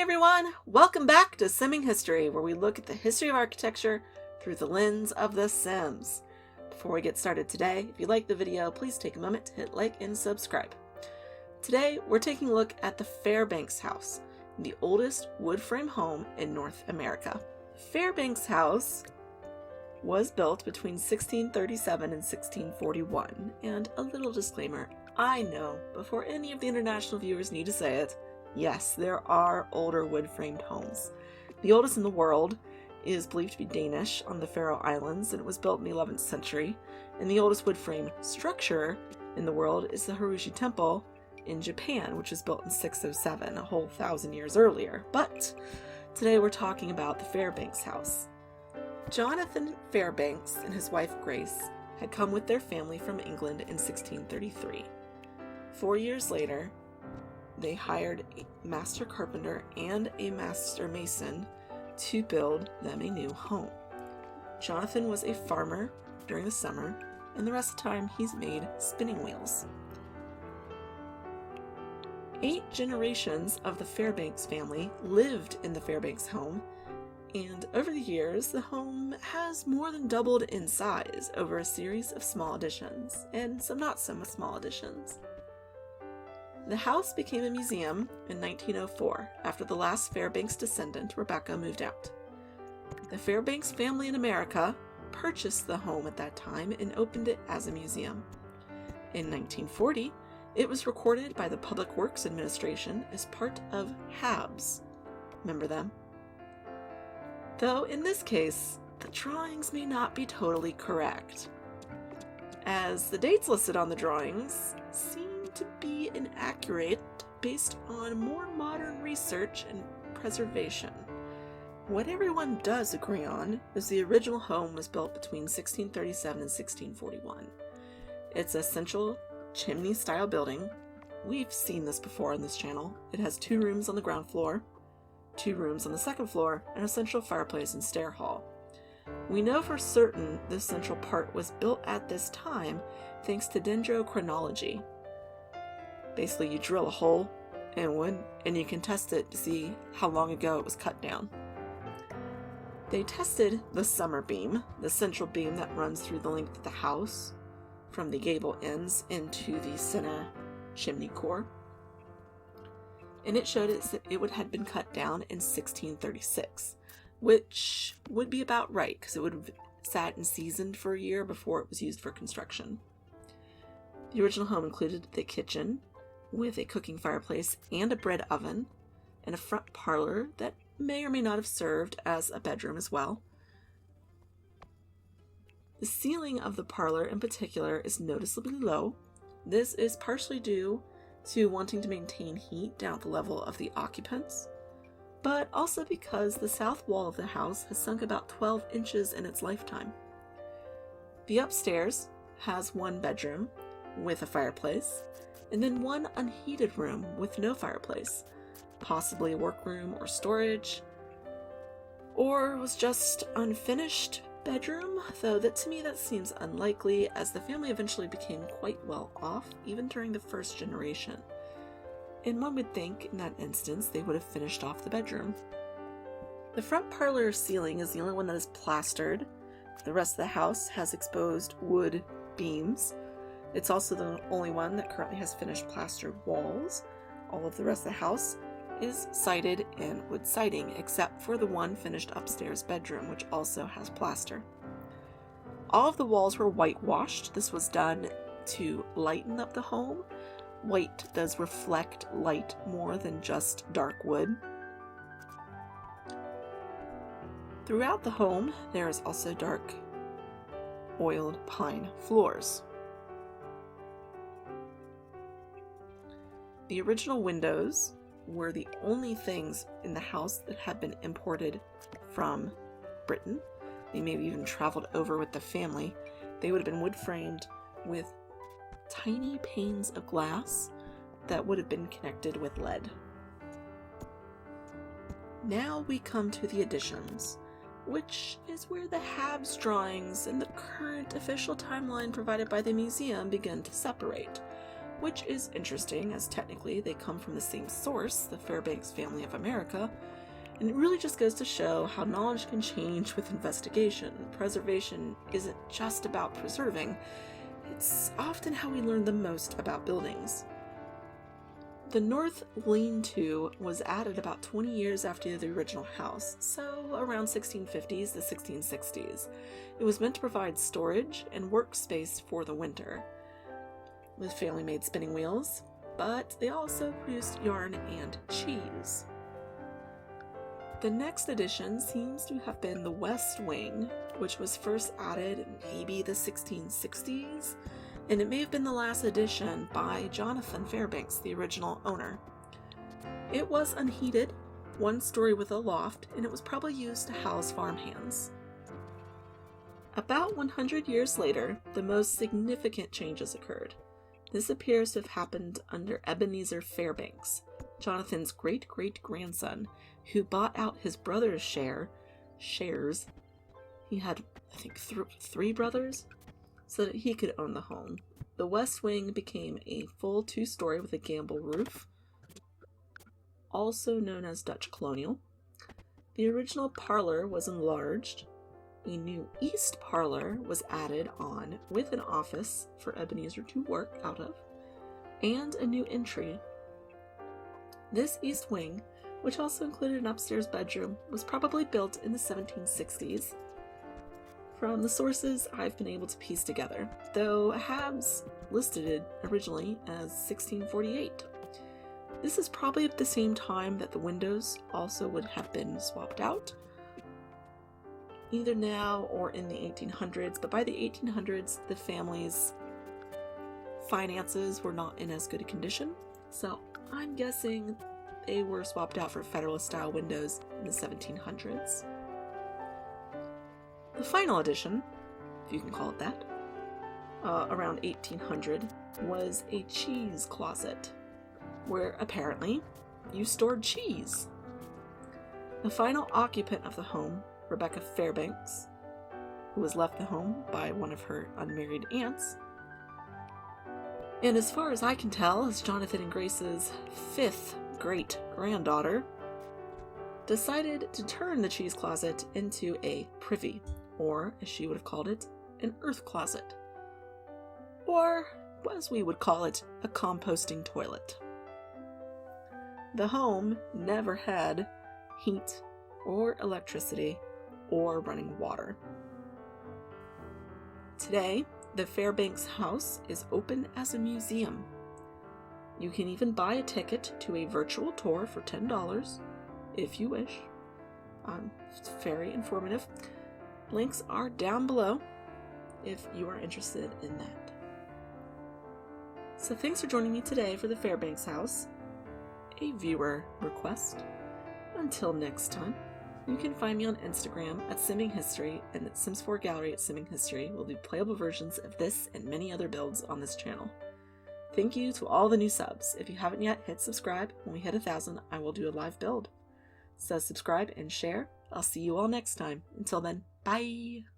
everyone! Welcome back to Simming History, where we look at the history of architecture through the lens of The Sims. Before we get started today, if you like the video, please take a moment to hit like and subscribe. Today, we're taking a look at the Fairbanks House, the oldest wood frame home in North America. Fairbanks House was built between 1637 and 1641, and a little disclaimer, I know, before any of the international viewers need to say it, yes, there are older wood-framed homes. The oldest in the world is believed to be Danish on the Faroe Islands, and it was built in the 11th century. And the oldest wood-frame structure in the world is the Harushi Temple in Japan, which was built in 607, a whole 1,000 years earlier. But today we're talking about the Fairbanks House. Jonathan Fairbanks and his wife Grace had come with their family from England in 1633. 4 years later, they hired a master carpenter and a master mason to build them a new home. Jonathan was a farmer during the summer, and the rest of the time he's made spinning wheels. 8 generations of the Fairbanks family lived in the Fairbanks home, and over the years the home has more than doubled in size over a series of small additions, and some not so much small additions. The house became a museum in 1904 after the last Fairbanks descendant, Rebecca, moved out. The Fairbanks family in America purchased the home at that time and opened it as a museum. In 1940, it was recorded by the Public Works Administration as part of HABS. Remember them? Though in this case, the drawings may not be totally correct, as the dates listed on the drawings seem to be inaccurate based on more modern research and preservation. What everyone does agree on is the original home was built between 1637 and 1641. It's a central chimney-style building. We've seen this before on this channel. It has 2 rooms on the ground floor, 2 rooms on the second floor, and a central fireplace and stair hall. We know for certain this central part was built at this time thanks to Dendrochronology. Basically, you drill a hole in wood and you can test it to see how long ago it was cut down. They tested the summer beam, the central beam that runs through the length of the house from the gable ends into the center chimney core. And it showed that it had been cut down in 1636, which would be about right because it would have sat and seasoned for a year before it was used for construction. The original home included the kitchen with a cooking fireplace and a bread oven, and a front parlor that may or may not have served as a bedroom as well. The ceiling of the parlor in particular is noticeably low. This is partially due to wanting to maintain heat down at the level of the occupants, but also because the south wall of the house has sunk about 12 inches in its lifetime. The upstairs has 1 bedroom with a fireplace, and then 1 unheated room with no fireplace, possibly a workroom or storage, or was just unfinished bedroom, though to me that seems unlikely as the family eventually became quite well off even during the first generation, and one would think in that instance they would have finished off the bedroom. The front parlor ceiling is the only one that is plastered. The rest of the house has exposed wood beams. It's also the only one that currently has finished plastered walls. All of the rest of the house is sided in wood siding, except for the 1 finished upstairs bedroom, which also has plaster. All of the walls were whitewashed. This was done to lighten up the home. White does reflect light more than just dark wood. Throughout the home, there is also dark oiled pine floors. The original windows were the only things in the house that had been imported from Britain. They may have even traveled over with the family. They would have been wood framed with tiny panes of glass that would have been connected with lead. Now we come to the additions, which is where the HABS drawings and the current official timeline provided by the museum begin to separate. which is interesting as technically they come from the same source, the Fairbanks family of America, and it really just goes to show how knowledge can change with investigation. Preservation isn't just about preserving, it's often how we learn the most about buildings. The north lean-to was added about 20 years after the original house, so around 1650s to 1660s. It was meant to provide storage and workspace for the winter, with family-made spinning wheels, but they also produced yarn and cheese. The next addition seems to have been the west wing, which was first added in maybe the 1660s, and it may have been the last addition by Jonathan Fairbanks, the original owner. It was unheated, one story with a loft, and it was probably used to house farmhands. About 100 years later, the most significant changes occurred. This appears to have happened under Ebenezer Fairbanks, Jonathan's great-great-grandson, who bought out his brother's shares. He had, I think, three brothers, so that he could own the home. The west wing became a full 2-story with a gable roof, also known as Dutch Colonial. The original parlor was enlarged. A new east parlor was added on with an office for Ebenezer to work out of, and a new entry. This east wing, which also included an upstairs bedroom, was probably built in the 1760s. From the sources I've been able to piece together, though HABS listed it originally as 1648. This is probably at the same time that the windows also would have been swapped out, either now or in the 1800s, but by the 1800s the family's finances were not in as good a condition, so I'm guessing they were swapped out for Federalist style windows in the 1700s. The final addition, if you can call it that, around 1800, was a cheese closet, where apparently you stored cheese. The final occupant of the home, Rebecca Fairbanks, who was left the home by one of her unmarried aunts, and as far as I can tell, is Jonathan and Grace's 5th great-granddaughter, decided to turn the cheese closet into a privy, or, as she would have called it, an earth closet, or, as we would call it, a composting toilet. The home never had heat or electricity or running water. Today, the Fairbanks House is open as a museum. You can even buy a ticket to a virtual tour for $10, if you wish. It's very informative. Links are down below if you are interested in that. So thanks for joining me today for the Fairbanks House, a viewer request. Until next time, you can find me on Instagram at Simming History and at Sims 4 Gallery at Simming History. We'll do playable versions of this and many other builds on this channel. Thank you to all the new subs. If you haven't yet, hit subscribe. When we hit 1,000, I will do a live build. So subscribe and share. I'll see you all next time. Until then, bye!